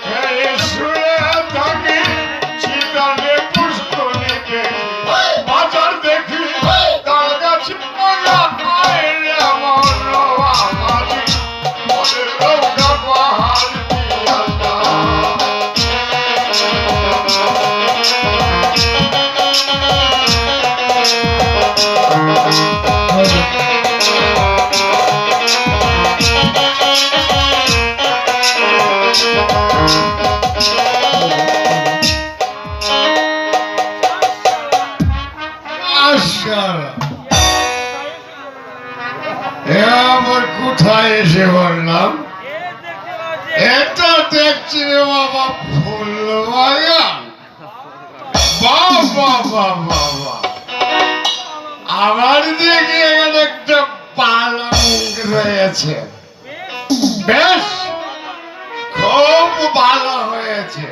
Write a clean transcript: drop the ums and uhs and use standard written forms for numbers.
খেয়ে শুয়ে থাকি চিতালে পুষ্করি দেখি বাজার দেখি তার কাছে আমার মনের রৌকা পাহাড় কোথায় এসে বললাম এটা দেখছি বাবা ফুল বাগান বাবা বাবা আমার দিকে এখানে একটা পালং রয়েছে বেশ খুব ভালো হয়েছে